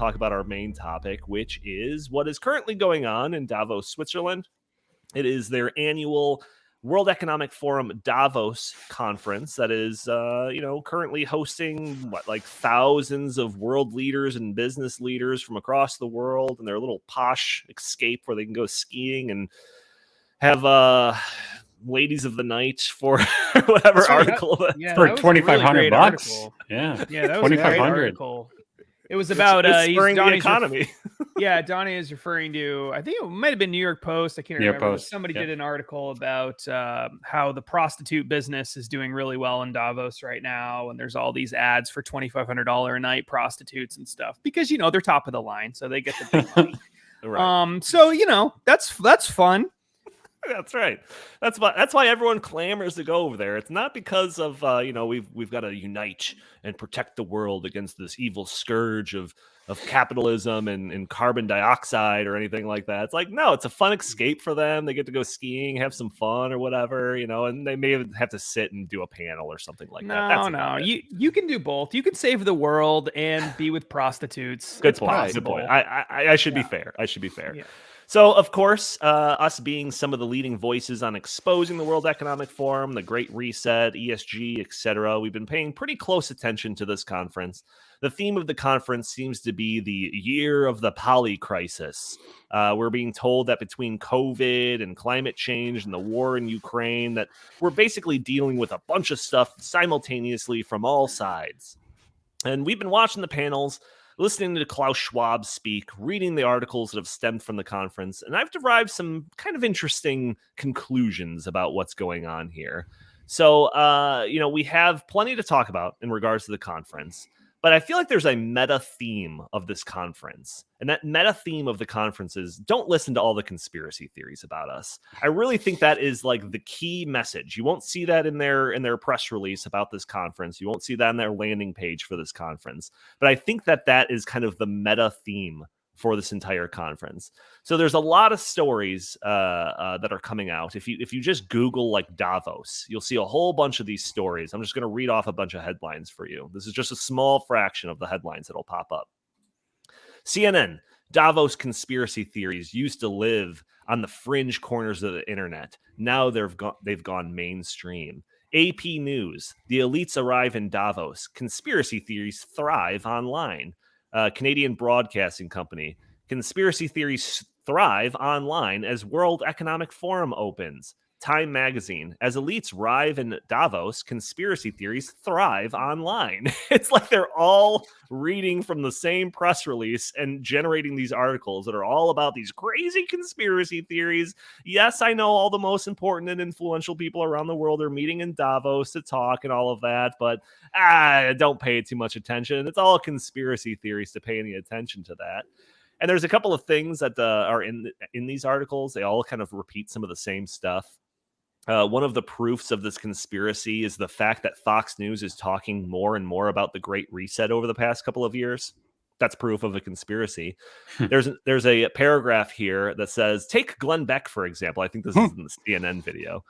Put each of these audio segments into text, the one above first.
talk about our main topic, which is what is currently going on in Davos, Switzerland. It is their annual World Economic Forum Davos conference that is, currently hosting thousands of world leaders and business leaders from across the world, and their little posh escape where they can go skiing and have ladies of the night for whatever article for $2,500. Yeah, that was a great article. It was about spurring the economy. Donnie is referring to, I think it might have been New York Post. I can't remember. Somebody did an article about how the prostitute business is doing really well in Davos right now, and there's all these ads for $2,500 a night prostitutes and stuff because they're top of the line, so they get the big money. Right. So that's fun. That's right. That's why everyone clamors to go over there. It's not because of we've got to unite and protect the world against this evil scourge of capitalism and carbon dioxide or anything like that. It's like, no, it's a fun escape for them. They get to go skiing, have some fun or whatever, and they may have to sit and do a panel or something like that. No. You can do both. You can save the world and be with prostitutes. Good it's point. possible. Good point. I should be fair. Yeah. So, of course, us being some of the leading voices on exposing the World Economic Forum, the Great Reset, ESG, etc., we've been paying pretty close attention to this conference. The theme of the conference seems to be the year of the poly crisis. We're being told that between COVID and climate change and the war in Ukraine, that we're basically dealing with a bunch of stuff simultaneously from all sides. And we've been watching the panels, listening to Klaus Schwab speak, reading the articles that have stemmed from the conference, and I've derived some kind of interesting conclusions about what's going on here. So, we have plenty to talk about in regards to the conference, but I feel like there's a meta theme of this conference, and that meta theme of the conference is don't listen to all the conspiracy theories about us. I really think that is like the key message. You won't see that in their press release about this conference. You won't see that on their landing page for this conference, but I think that is kind of the meta theme for this entire conference. So there's a lot of stories that are coming out. If you just Google like Davos, you'll see a whole bunch of these stories. I'm just going to read off a bunch of headlines for you. This is just a small fraction of the headlines that'll pop up. CNN, Davos conspiracy theories used to live on the fringe corners of the internet. Now they've gone mainstream. AP News, the elites arrive in Davos. Conspiracy theories thrive online. Canadian Broadcasting Company, conspiracy theories thrive online as World Economic Forum opens. Time Magazine, as elites arrive in Davos, conspiracy theories thrive online. It's like they're all reading from the same press release and generating these articles that are all about these crazy conspiracy theories. Yes, I know all the most important and influential people around the world are meeting in Davos to talk and all of that, but don't pay too much attention. It's all conspiracy theories to pay any attention to that. And there's a couple of things that are in these articles. They all kind of repeat some of the same stuff. One of the proofs of this conspiracy is the fact that Fox News is talking more and more about the Great Reset over the past couple of years. That's proof of a conspiracy. There's a paragraph here that says, take Glenn Beck, for example. I think this is in the CNN video.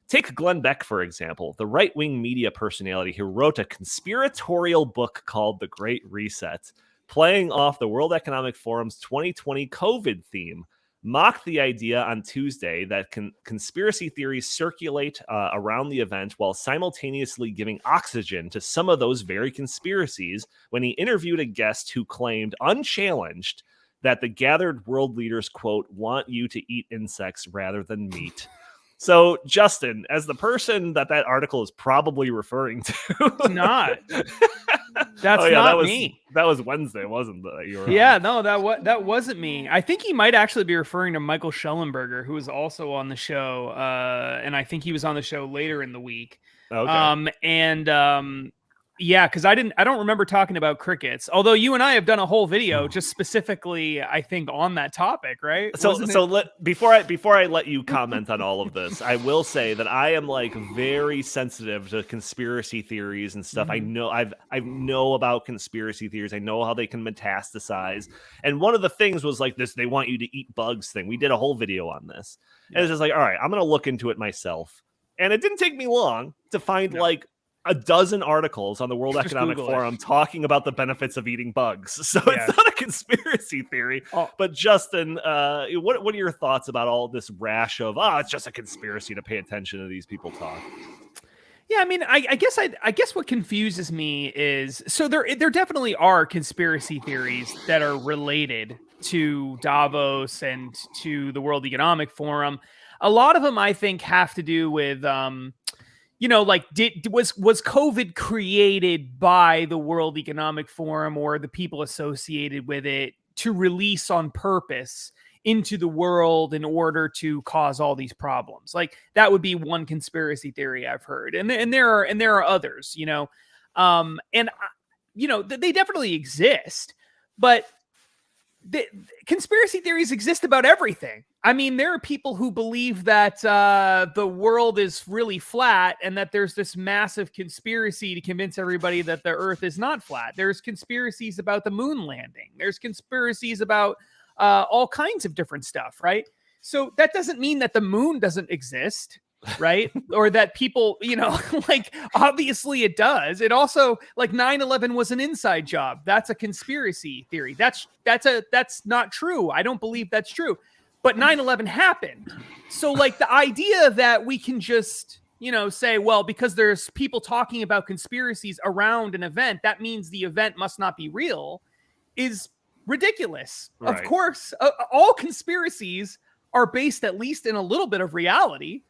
Take Glenn Beck, for example, the right-wing media personality who wrote a conspiratorial book called The Great Reset, playing off the World Economic Forum's 2020 COVID theme. Mocked the idea on Tuesday that conspiracy theories circulate around the event while simultaneously giving oxygen to some of those very conspiracies when he interviewed a guest who claimed unchallenged that the gathered world leaders, quote, want you to eat insects rather than meat. So, Justin, as the person that article is probably referring to, not. That's not me. That was Wednesday, wasn't it? Yeah, no, that wasn't me. I think he might actually be referring to Michael Schellenberger, who was also on the show, and I think he was on the show later in the week. Okay. Yeah, because I don't remember talking about crickets. Although you and I have done a whole video just specifically, I think, on that topic, right? Before I let you comment on all of this, I will say that I am like very sensitive to conspiracy theories and stuff. Mm-hmm. I know about conspiracy theories. I know how they can metastasize. And one of the things was like this: they want you to eat bugs thing. We did a whole video on this, and it's just like, all right, I'm gonna look into it myself. And it didn't take me long to find like a dozen articles on the World Economic Forum talking about the benefits of eating bugs. So it's not a conspiracy theory. But Justin, what are your thoughts about all this rash of, it's just a conspiracy to pay attention to these people talk? Yeah, I mean, I guess what confuses me is, so there definitely are conspiracy theories that are related to Davos and to the World Economic Forum. A lot of them, I think, have to do with like was COVID created by the World Economic Forum or the people associated with it to release on purpose into the world in order to cause all these problems? Like, that would be one conspiracy theory I've heard, and there are others, they definitely exist, but the conspiracy theories exist about everything. I mean, there are people who believe that the world is really flat and that there's this massive conspiracy to convince everybody that the Earth is not flat. There's conspiracies about the moon landing. There's conspiracies about all kinds of different stuff, right? So that doesn't mean that the moon doesn't exist, right? Or that people, like, obviously it does. It also, like, 9/11 was an inside job. That's a conspiracy theory. That's not true. I don't believe that's true. But 9/11 happened. So, like, the idea that we can just, say, well, because there's people talking about conspiracies around an event, that means the event must not be real, is ridiculous. Right. Of course, all conspiracies are based at least in a little bit of reality.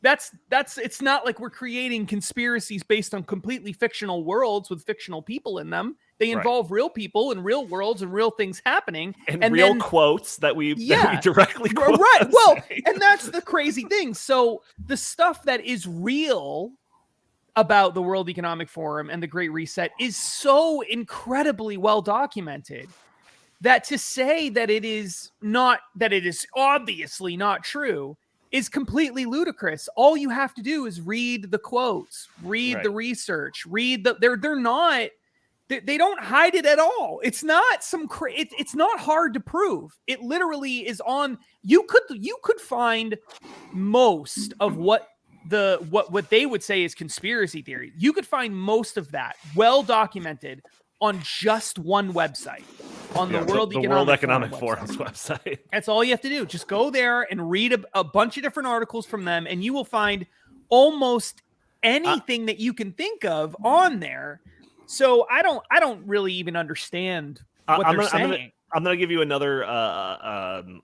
It's not like we're creating conspiracies based on completely fictional worlds with fictional people in them. They involve real people and real worlds and real things happening. And real quotes that we directly quote. Right. Well, and that's the crazy thing. So the stuff that is real about the World Economic Forum and the Great Reset is so incredibly well documented that to say that it is obviously not true is completely ludicrous. All you have to do is read the quotes, read the research, they don't hide it at all. It's not it's not hard to prove. It literally is on. You could find most of what they would say is conspiracy theory. You could find most of that well documented on just one website, on the World Economic Forum's website. That's all you have to do. Just go there and read a bunch of different articles from them, and you will find almost anything that you can think of on there. So I don't really even understand what they're saying. I'm going to give you another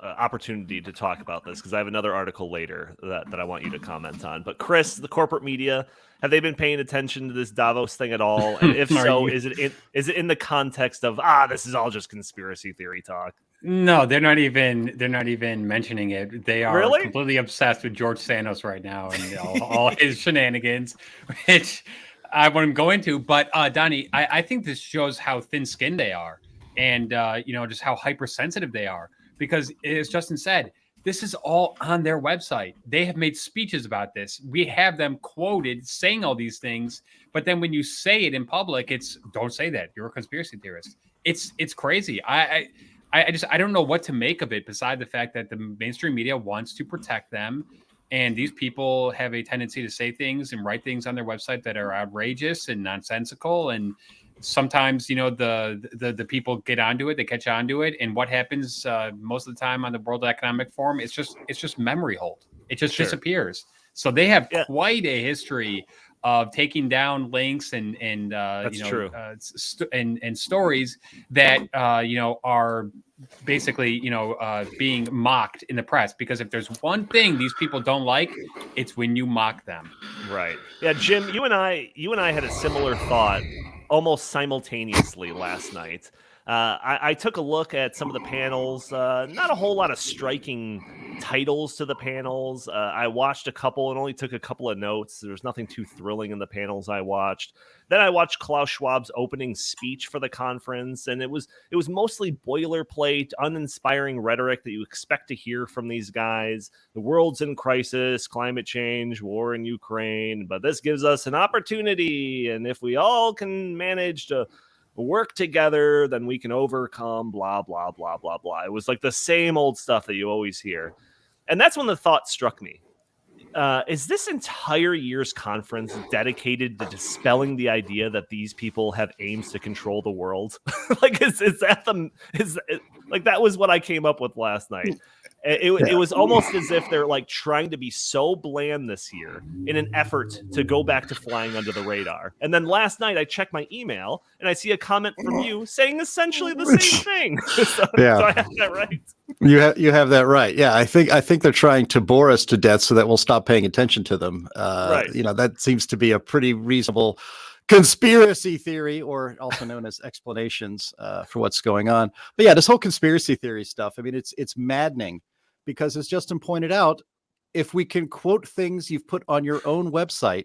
opportunity to talk about this, because I have another article later that I want you to comment on. But Chris, the corporate media, have they been paying attention to this Davos thing at all? And if so, is it in the context of this is all just conspiracy theory talk? No, they're not even mentioning it. They are completely obsessed with George Santos right now and all his shenanigans, which I wouldn't go into. But Donnie, I think this shows how thin-skinned they are. And, just how hypersensitive they are, because as Justin said, this is all on their website. They have made speeches about this. We have them quoted saying all these things. But then when you say it in public, it's don't say that. You're a conspiracy theorist. It's crazy. I don't know what to make of it, beside the fact that the mainstream media wants to protect them. And these people have a tendency to say things and write things on their website that are outrageous and nonsensical. And sometimes, the people get onto it, they catch onto it. And what happens most of the time on the World Economic Forum, it's just memory hold. It just disappears. So they have quite a history of taking down links and stories that are basically being mocked in the press, because if there's one thing these people don't like, it's when you mock them. Right. Yeah, Jim, you and I had a similar thought almost simultaneously last night. I took a look at some of the panels. Not a whole lot of striking titles to the panels. I watched a couple and only took a couple of notes. There was nothing too thrilling in the panels I watched. Then I watched Klaus Schwab's opening speech for the conference, and it was mostly boilerplate, uninspiring rhetoric that you expect to hear from these guys. The world's in crisis, climate change, war in Ukraine, but this gives us an opportunity, and if we all can manage to work together, then we can overcome blah, blah, blah, blah, blah. It was like the same old stuff that you always hear. And that's when the thought struck me. is this entire year's conference dedicated to dispelling the idea that these people have aims to control the world? Like, is that like that was what I came up with last night. It was almost as if they're like trying to be so bland this year in an effort to go back to flying under the radar. And then last night I checked my email and I see a comment from you saying essentially the same thing. So I have that right. You have that right. Yeah, I think they're trying to bore us to death so that we'll stop paying attention to them. Right. That seems to be a pretty reasonable conspiracy theory, or also known as explanations for what's going on. But yeah, this whole conspiracy theory stuff, I mean, it's maddening because, as Justin pointed out, if we can quote things you've put on your own website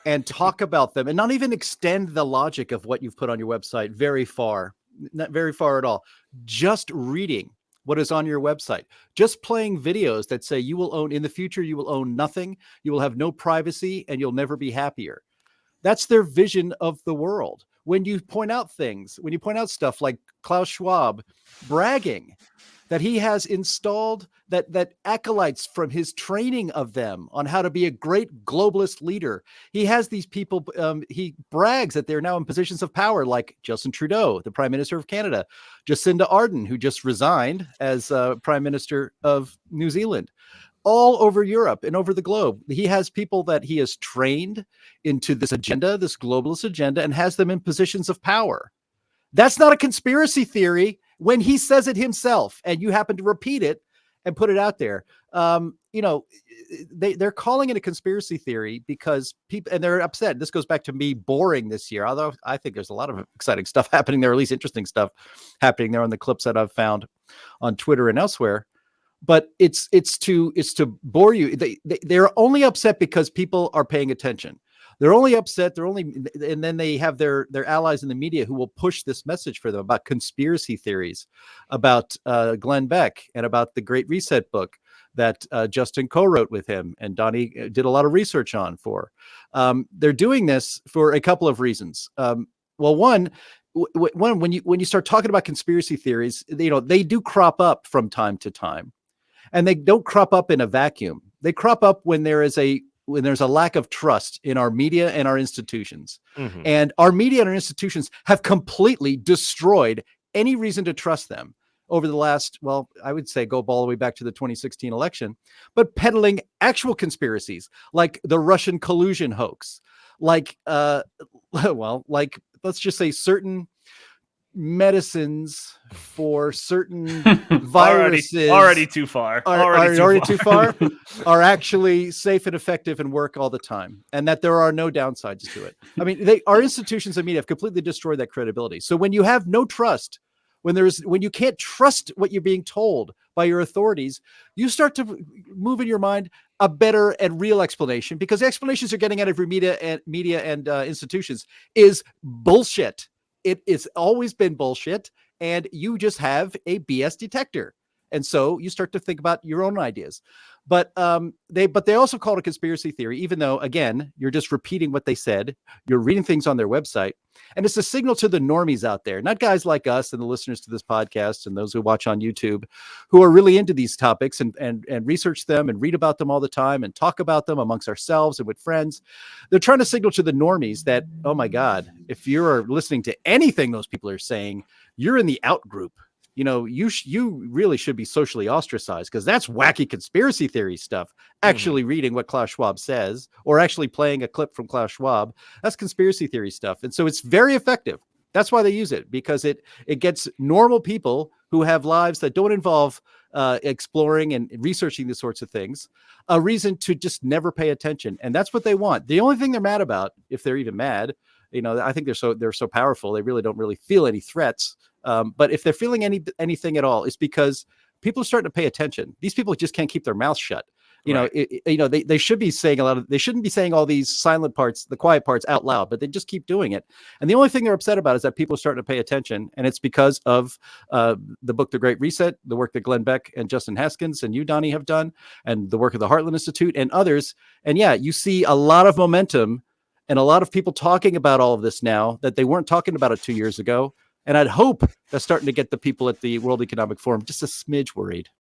and talk about them and not even extend the logic of what you've put on your website very far, not very far at all, just reading what is on your website, just playing videos that say in the future, you will own nothing, you will have no privacy, and you'll never be happier. That's their vision of the world. When you point out stuff like Klaus Schwab bragging that he has installed that acolytes from his training of them on how to be a great globalist leader. He has these people, he brags that they're now in positions of power, like Justin Trudeau, the Prime Minister of Canada, Jacinda Ardern, who just resigned as Prime Minister of New Zealand. All over Europe and over the globe. He has people that he has trained into this agenda, this globalist agenda, and has them in positions of power. That's not a conspiracy theory when he says it himself, and you happen to repeat it and put it out there. They're calling it a conspiracy theory because people, and they're upset. This goes back to me boring this year, although I think there's a lot of exciting stuff happening there, or at least interesting stuff happening there on the clips that I've found on Twitter and elsewhere. But it's to bore you. They're only upset because people are paying attention. They're only upset. And then they have their allies in the media who will push this message for them about conspiracy theories, about Glenn Beck, and about the Great Reset book that Justin co-wrote with him and Donnie did a lot of research on. They're doing this for a couple of reasons. One, when you start talking about conspiracy theories, they do crop up from time to time. And they don't crop up in a vacuum. They crop up when there's a lack of trust in our media and our institutions. Mm-hmm. And our media and our institutions have completely destroyed any reason to trust them over the last, I would say go all the way back to the 2016 election, but peddling actual conspiracies like the Russian collusion hoax, like let's just say certain medicines for certain viruses already too far are actually safe and effective and work all the time, and that there are no downsides to it. I mean, our institutions and media have completely destroyed that credibility. So when you have no trust, when you can't trust what you're being told by your authorities, you start to move in your mind a better and real explanation, because the explanations you're getting out of your media and institutions is bullshit. It's always been bullshit, and you just have a BS detector. And so you start to think about your own ideas. But they also call it a conspiracy theory, even though, again, you're just repeating what they said. You're reading things on their website. And it's a signal to the normies out there, not guys like us and the listeners to this podcast and those who watch on YouTube, who are really into these topics and research them and read about them all the time and talk about them amongst ourselves and with friends. They're trying to signal to the normies that, oh my God, if you're listening to anything those people are saying, you're in the out group. You really should be socially ostracized, because that's wacky conspiracy theory stuff. Actually reading what Klaus Schwab says, or actually playing a clip from Klaus Schwab, that's conspiracy theory stuff. And so it's very effective. That's why they use it, because it gets normal people who have lives that don't involve exploring and researching these sorts of things a reason to just never pay attention. And that's what they want. The only thing they're mad about, if they're even mad, I think they're so powerful, they really don't really feel any threats. But if they're feeling anything at all, it's because people are starting to pay attention. These people just can't keep their mouths shut. They should be saying they shouldn't be saying all these silent parts, the quiet parts out loud, but they just keep doing it. And the only thing they're upset about is that people are starting to pay attention. And it's because of the book, The Great Reset, the work that Glenn Beck and Justin Haskins and you, Donnie, have done, and the work of the Heartland Institute and others. And yeah, you see a lot of momentum and a lot of people talking about all of this now that they weren't talking about it 2 years ago. And I'd hope that's starting to get the people at the World Economic Forum just a smidge worried.